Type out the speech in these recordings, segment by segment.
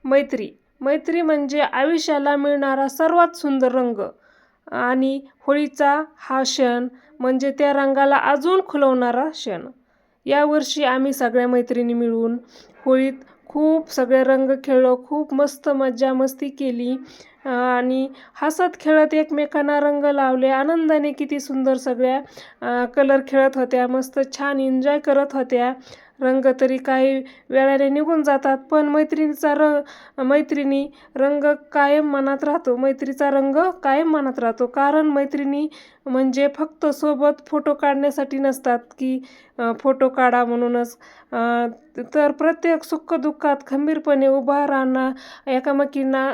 मैत्री. मैत्री म्हणजे आयुष्याला मिळणारा सर्वात सुंदर रंग आणि होळीचा हा क्षण म्हणजे त्या रंगाला अजून खुलवणारा क्षण. यावर्षी आम्ही सगळ्या मैत्रिणी मिळून होळीत खूप सगळे रंग खेळलो, खूप मस्त मज्जा मस्ती केली आणि हसत खेळत एकमेकांना रंग लावले. आनंदाने किती सुंदर सगळ्या कलर खेळत होत्या, मस्त छान एन्जॉय करत होत्या. रंग तरी काही वेळाने निघून जातात, पण मैत्रिणी रंग कायम मनात राहतो. मैत्रीचा रंग कायम मनात राहतो, कारण मैत्रिणी म्हणजे फक्त सोबत फोटो काढण्यासाठी नसतात की फोटो काढा म्हणूनच, तर प्रत्येक सुखदुःखात खंबीरपणे उभा राहणं, एकामेकींना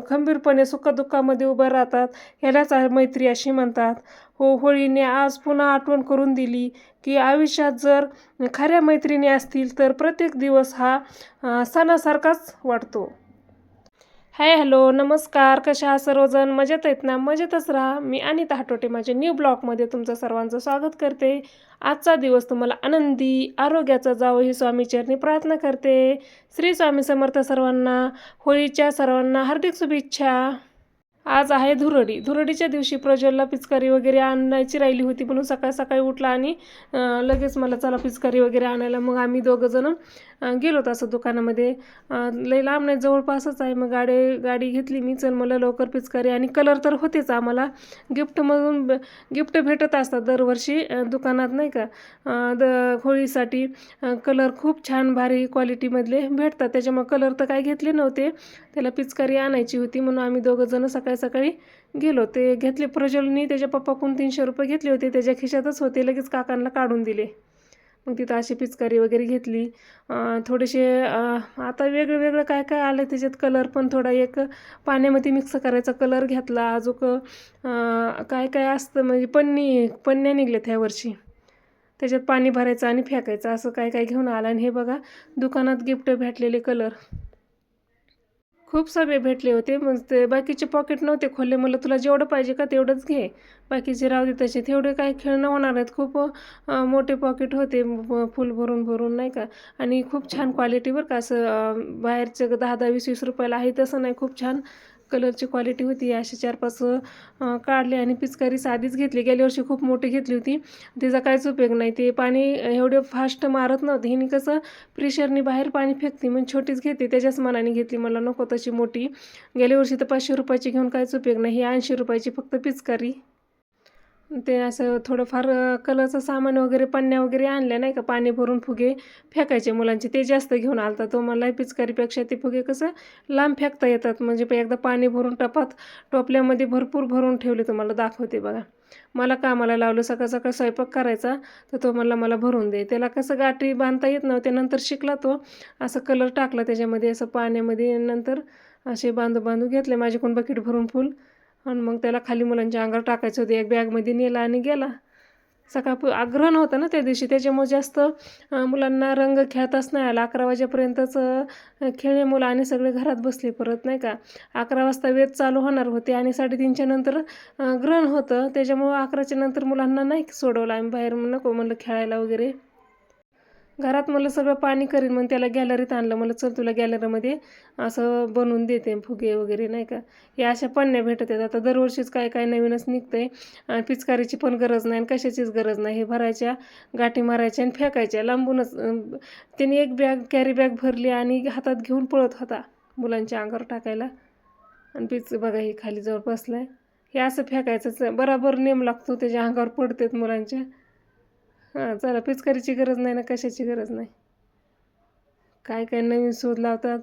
खंबीरपणे सुखदुःखामध्ये उभं राहतात, ह्यालाच मैत्री अशी म्हणतात. होळीने आज पुन्हा आठवण करून दिली की आयुष्यात जर खऱ्या मैत्रिणी असतील तर प्रत्येक दिवस हा सणासारखाच वाटतो. हाय, हॅलो, नमस्कार. कशा आहात सर्वजण? मजेत आहेत ना? मजेतच राहा. मी अनिता हाटोटे माझ्या न्यू ब्लॉगमध्ये तुमचं सर्वांचं स्वागत करते. आजचा दिवस तुम्हाला आनंदी आरोग्याचा जावो ही स्वामीचरणी प्रार्थना करते. श्री स्वामी समर्थ. सर्वांना होळीच्या सर्वांना हार्दिक शुभेच्छा. आज आहे धुरडी. धुरडीच्या दिवशी प्रज्वलला पिचकारी वगैरे आणायची राहिली होती, म्हणून सकाळ सकाळी उठला आणि लगेच मला चला पिचकारी वगैरे आणायला. मग आम्ही दोघंजणं गेलो असं दुकानामध्ये. लई लांब नाही, जवळपासच आहे. मग गाडी घेतली मी. चल मला लवकर पिचकारी, आणि कलर तर होतेच. आम्हाला गिफ्टमधून गिफ्ट भेटत असतात दरवर्षी दुकानात, नाही का. होळीसाठी कलर खूप छान भारी क्वालिटीमधले भेटतात, त्याच्यामुळे कलर तर काही घेतले नव्हते. त्याला पिचकारी आणायची होती म्हणून आम्ही दोघंजणं सकाळी सकाळी गेलो. ते घेतले. प्रज्वलनी त्याच्या पप्पाकडून 300 रुपये घेतले होते, त्याच्या खिशातच होते. लगेच काकांना काढून दिले. मग तिथं अशी पिचकारी वगैरे घेतली. थोडेसे आता वेगळं वेगळं काय काय आलं त्याच्यात कलर, पण थोडा एक पाण्यामध्ये मिक्स करायचा कलर घेतला. अजून काय काय असतं म्हणजे पन्न्या निघल्यात ह्या वर्षी, त्याच्यात पाणी भरायचं आणि फेकायचं, असं काय काय घेऊन आलं. आणि हे बघा दुकानात गिफ्ट भेटलेले कलर खूप सगळे भेटले होते. मग ते बाकीचे पॉकेट नव्हते खोलले. मला तुला जेवढं पाहिजे का तेवढंच घे, बाकीचे राहू दे तसे. तेवढे काही खेळणं होणार नाहीत. खूप मोठे पॉकेट होते, फुल भरून भरून, नाही का. आणि खूप छान क्वालिटीवर का, असं बाहेरचं 10-10, 20-20 रुपयाला आहे तसं नाही, खूप छान कलरची क्वालिटी होती. असे 4-5 काढले. आणि पिचकारी साधीच घेतली. गेल्या वर्षी खूप मोठी घेतली होती, तिचा काहीच उपयोग नाही. ते पाणी एवढे फास्ट मारत नव्हते. हिने कसं प्रेशरनी बाहेर पाणी फेकते, म्हणून छोटीच घेते, त्याच्याच मनाने घेतली. मला नको तशी मोठी. गेल्या वर्षी तर 500 रुपयाची घेऊन काहीच उपयोग नाही. ही 80 रुपयाची फक्त पिचकारी. ते असं थोडंफार कलरचं सामान वगैरे, पन्न्या वगैरे आणल्या, नाही का. पाणी भरून फुगे फेकायचे मुलांचे, ते जास्त घेऊन आलता तो. मला पिचकारीपेक्षा ते फुगे कसं लांब फेकता येतात. म्हणजे एकदा पाणी भरून टोपल्यामध्ये भरपूर भरून ठेवले. तुम्हाला दाखवते बघा. मला कामाला लावलं, सकाळ सकाळ स्वयंपाक करायचा, तर तो मला भरून दे. त्याला कसं गाठी बांधता येत नव्हते, नंतर शिकला तो. असं कलर टाकला त्याच्यामध्ये, असं पाण्यामध्ये, नंतर असे बांधू घेतले माझ्याकडून बकेट भरून फुल. आणि मग त्याला खाली मुलांच्या अंगावर टाकायचं होतं. एक बॅगमध्ये नेला आणि गेला. ग्रहण होतं ना त्या दिवशी, त्याच्यामुळे जास्त मुलांना रंग खेळताच नाही आला. 11 वाजेपर्यंतच खेळले मुलं आणि सगळे घरात बसले परत, नाही का. 11 वाजता वेध चालू होणार होते आणि 3:30च्या नंतर ग्रहण होतं. त्याच्यामुळं 11च्या नंतर मुलांना नाही सोडवलं आम्ही बाहेर. नको म्हणलं खेळायला वगैरे. घरात मला सगळं पाणी करीन, मग त्याला गॅलरीत आणलं. मला चल तुला गॅलरीमध्ये असं बनवून देते फुगे वगैरे, नाही का. या अशा पन्न्या भेटत आहेत. आता दरवर्षीच काय काय नवीनच निघतंय. पिचकारीची पण गरज नाही आणि कशाचीच गरज नाही. हे भरायच्या, गाठी मारायच्या आणि फेकायच्या लांबूनच. त्याने एक कॅरी बॅग भरली आणि हातात घेऊन पळत होता मुलांच्या अंगावर टाकायला. आणि बघा, हे खाली जवळ बसलाय. हे असं फेकायचं, बराबर नेम लागतो, त्याच्या अंगावर पडतात मुलांच्या. हां, चला, पिचकारीची गरज नाही ना, कशाची गरज नाही. काय काय नवीन शोध लावतात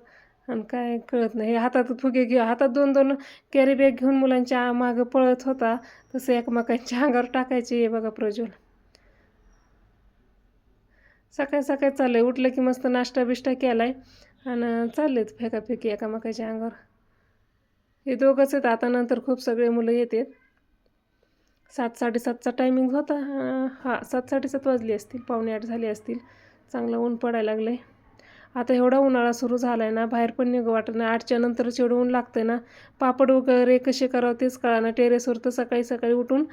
आणि काय कळत नाही. हे हातात फुगे हातात 2-2 कॅरी बॅग घेऊन मुलांच्या मागं पळत होता, तसं एकमेकांच्या अंगावर टाकायचे. हे बघा प्रज्वल सकाळी सकाळी चाललंय. उठलं की मस्त नाश्ता बिष्टा केलाय आणि चाललेत फेकाफेकी एकामेकाच्या अंगावर. हे दोघंच आहेत. आता नंतर खूप सगळे मुलं येतात. 7-7:30चा टायमिंग होता. हां, 7-7:30 वाजली असतील, 7:45 झाले असतील. चांगलं ऊन पडायला लागलं आहे. आता एवढा उन्हाळा सुरू झाला आहे ना, बाहेर पण निघू वाटत नाही. 8च्या नंतरच एवढं ऊन लागतं ना. पापड वगैरे कसे करावं तेच कळेना. टेरेसवर तर सकाळी सकाळी उठून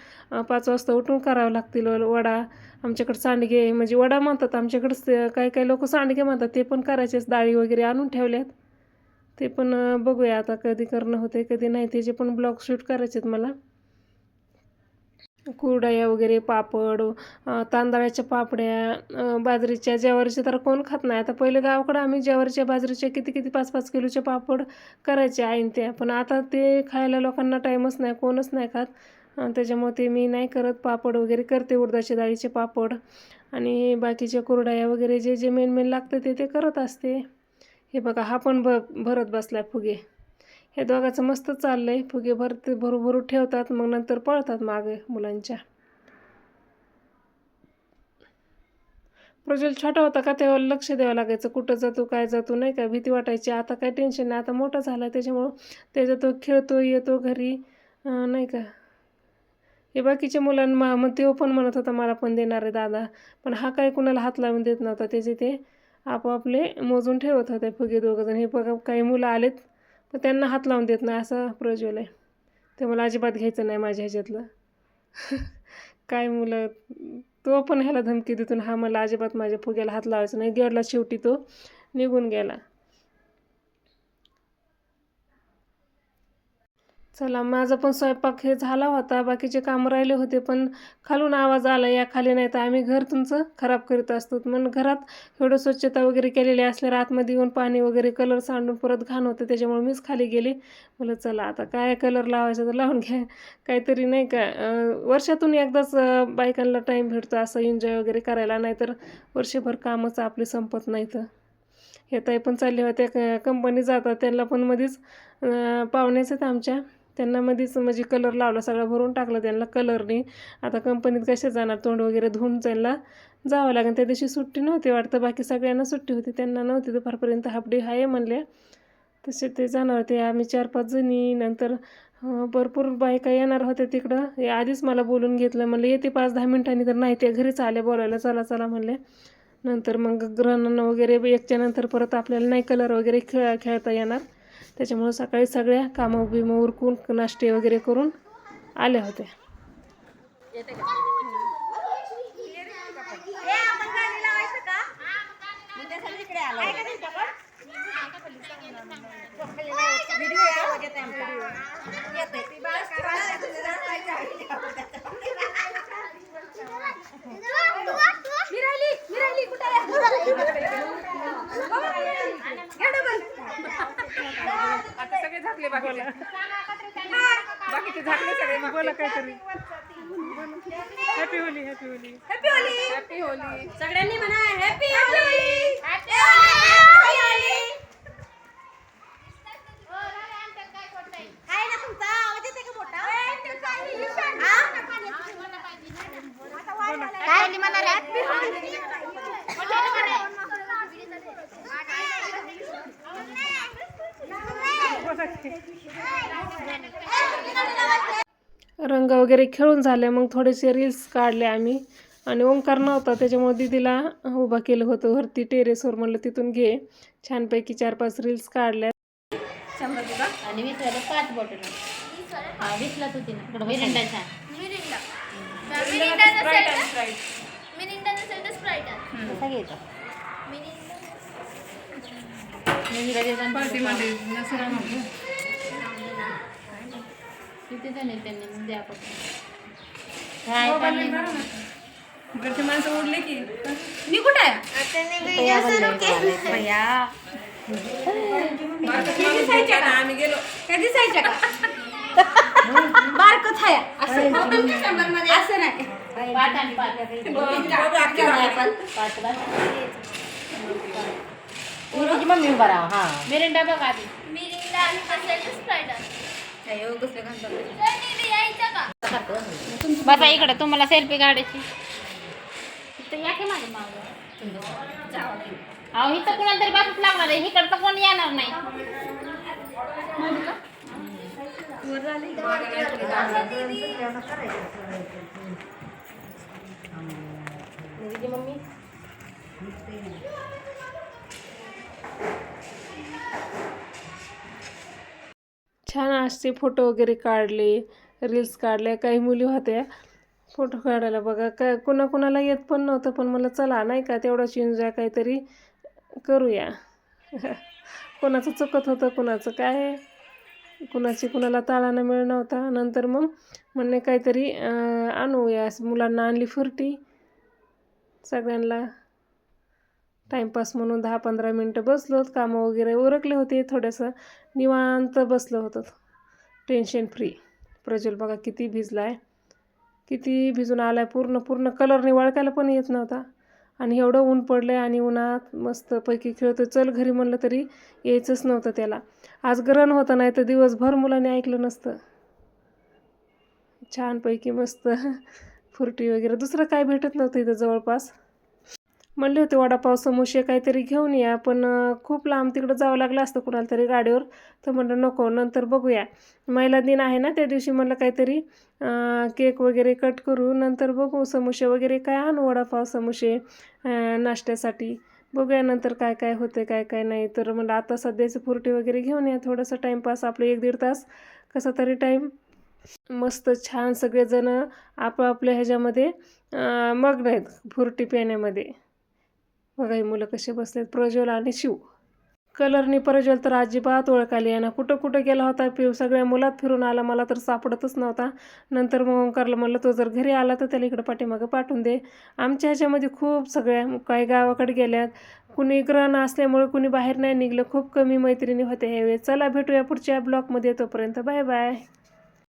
5 वाजता उठून करावं लागतील. वडा, आमच्याकडे सांडगे, म्हणजे वडा म्हणतात आमच्याकडंच, काही काही लोक सांडगे म्हणतात, ते पण करायचेच. डाळी वगैरे आणून ठेवल्यात, ते पण बघूया आता कधी करणं होते कधी नाही. त्याचे पण ब्लॉग शूट करायचे आहेत मला. कुरडया वगैरे, पापड, तांदळाच्या पापड्या, बाजरीच्या, ज्वारीच्या तर कोण खात नाही. आता पहिले गावाकडं आम्ही ज्वारीच्या बाजरीच्या किती किती 5-5 किलोचे पापड करायचे आईन त्या. पण आता ते खायला लोकांना टाईमच नाही, कोणच नाही खात. त्याच्यामुळे ते मी नाही करत. पापड वगैरे करते, उडदाच्या डाळीचे पापड आणि बाकीच्या कुरडया वगैरे जे जे मेन मेन लागतं ते करत असते. हे बघा हा पण भरत बसलाय फुगे. हे दोघांचं मस्त चाललंय. फुगे भरते भरू ठेवतात, मग नंतर पळतात मागे मुलांच्या. प्रज्वल छोटा होता का तेव्हा लक्ष द्यावं लागायचं, कुठं जातो काय जातो नाही का, भीती वाटायची. आता काय टेन्शन नाही, आता मोठा झाला त्याच्यामुळं त्याचा तो खेळतो येतो घरी नाही का. हे बाकीच्या मुलांना मग तो पण म्हणत होता मला पण देणार आहे दादा, पण हा काय कुणाला हात लावून देत नव्हता. त्याचे ते आपापले मोजून ठेवत होते फुगे दोघंजण. हे बघा काही मुलं आलेत पण त्यांना हात लावून देत नाही, असं प्रज्वल आहे. ते मला अजिबात घ्यायचं नाही माझ्या ह्याच्यातलं. काय मुलं, तो पण ह्याला धमकी देतून हा मला अजिबात माझ्या फुग्याला हात लावायचा नाही. गेला शेवटी तो निघून गेला. चला माझा पण स्वयंपाक हे झाला होता, बाकीचे कामं राहिले होते, पण खालून आवाज आला या खाली, नाही तर आम्ही घर तुमचं खराब करीत असतो. मग घरात एवढं स्वच्छता वगैरे केलेली असल्यावर आतमध्ये येऊन पाणी वगैरे कलर सांडून परत घाण होतं. त्याच्यामुळे मीच खाली गेले. म्हणलं चला आता काय कलर लावायचा तर लावून घ्या काहीतरी नाही का. वर्षातून एकदाच बायकांना टाईम भेटतो असं एन्जॉय वगैरे करायला, नाहीतर वर्षभर कामच आपले संपत नाहीत. हे ताई पण चालले होत्या कंपनी जातात, त्यांना पण मध्येच पाहुण्याच आहेत आमच्या, त्यांना मध्येच म्हणजे कलर लावला, सगळं भरून टाकलं त्यांना कलरने. आता कंपनीत कसे जाणार, तोंड वगैरे धुवून त्यांना जावं लागेल. त्या दिवशी सुट्टी नव्हती वाटतं, बाकी सगळ्यांना सुट्टी होती, त्यांना नव्हती. दुपारपर्यंत हाफ डे आहे म्हणले, तसे ते जाणार होते. आम्ही 4-5 जणी, नंतर भरपूर बायका येणार होत्या तिकडं. हे आधीच मला बोलून घेतलं, म्हणलं येते 5-10 मिनिटांनी, तर नाही ते घरीच आले बोलायला, चला चला म्हणले. नंतर मग ग्रहण वगैरे एकच्या नंतर परत आपल्याला नाही कलर वगैरे खेळता येणार. त्याच्यामुळं सकाळी सगळ्या कामं बिमं उरकून नाश्ते वगैरे करून आल्या होत्या. आता सगळे झाकले बाकीचे झाकले सगळे. बोला काहीतरी. Happy Holy, happy Holy, happy Holy, happy Holy. सगळ्यांनी म्हणा हॅपी होली. काय ना तुमचा आवाज येते का मोठा? काय म्हणा हॅपी होली. रंग वगैरे खेळून झाले, मग थोडेसे रील्स काढले आम्ही. आणि ओंकार नव्हता त्याच्यामुळे दीदीला उभा केलं होतं वरती टेरेसवर, म्हणलं तिथून घे. छानपैकी 4-5 रील्स काढल्या. आणि विसरलं 5 बॉटल. हा विसला तू तिला मिरिंडाच्या. कसा घ्यायचा? किती जण त्यांनी द्या घरची माणसं उडले की मी कुठे आहे? आम्ही गेलो काय दिसायच्या का? बारकच आहे असं नाही. मम्मी उभा राहा. हा मिरिंडा बघा आधी. बसा इकडे, तुम्हाला सेल्फी काढायची. या की माझं मागं. अहो इथं कुणाला तरी बसच लागणार आहे, इकडचं कोण येणार नाही. छान असे फोटो वगैरे काढले, रील्स काढल्या. काही मुली होत्या फोटो काढायला बघा, काय कुणाला येत पण नव्हतं, पण मला चला नाही का तेवढंच एन्जॉय काहीतरी करूया. कोणाचं चुकत होतं, कुणाचं काय, कुणाला ताळानं मिळ नव्हता. नंतर मग म्हणणे काहीतरी आणूया, मुलांना आणली फ्रुटी. सगळ्यांना टाईमपास म्हणून 10-15 मिनटं बसलो. कामं वगैरे उरकले होते, थोडंसं निवांत बसलो होतो, टेन्शन फ्री. प्रज्वल बघा किती भिजला आहे, किती भिजून आला आहे, पूर्ण कलर निवळकायला पण येत नव्हता. आणि एवढं ऊन पडलं आहे आणि उन्हात मस्तपैकी खेळतो. चल घरी म्हणलं तरी यायचंच नव्हतं त्याला. आज गरण होतं, नाही तर दिवसभर मुलांनी ऐकलं नसतं. छानपैकी मस्त फ्रुटी वगैरे दुसरं काय भेटत नव्हतं इथं जवळपास. म्हणले होते वडापाव समोसे काहीतरी घेऊन या, पण खूप लांब तिकडं जावं लागलं असतं कुणाला तरी गाडीवर. तर म्हणलं नको, नंतर बघूया. महिला दिन आहे ना, त्या दिवशी म्हणलं काहीतरी केक वगैरे कट करू, नंतर बघू समोसे वगैरे काय आणू, वडापाव समोसे नाश्त्यासाठी. बघूया नंतर काय काय होते काय काय नाही. तर म्हणलं आता सध्याची फ्रुटी वगैरे घेऊन या, थोडंसं टाईमपास आपलं 1-1.5 तास कसा तरी टाईम. मस्त छान सगळेजण आपापल्या ह्याच्यामध्ये मग्न आहेत फ्रुटी पिण्यामध्ये. बघा ही मुलं कसे बसलेत, प्रज्वल आणि शिव. कलरनी प्रज्वल तर अजिबात ओळखाली आहे ना, कुठं गेला होता सगळ्या मुलात फिरून आला, मला तर सापडतच नव्हता. नंतर मग ओंकारला म्हणलं तो जर घरी आला तर त्याला इकडं पाठीमागं पाठवून दे. आमच्या ह्याच्यामध्ये खूप सगळ्या काही गावाकडे गेल्यात, कुणी ग्रहण असल्यामुळे कुणी बाहेर नाही निघलं, खूप कमी मैत्रिणी होत्या ह्यावेळेस. चला भेटूया पुढच्या ब्लॉगमध्ये, तोपर्यंत बाय बाय.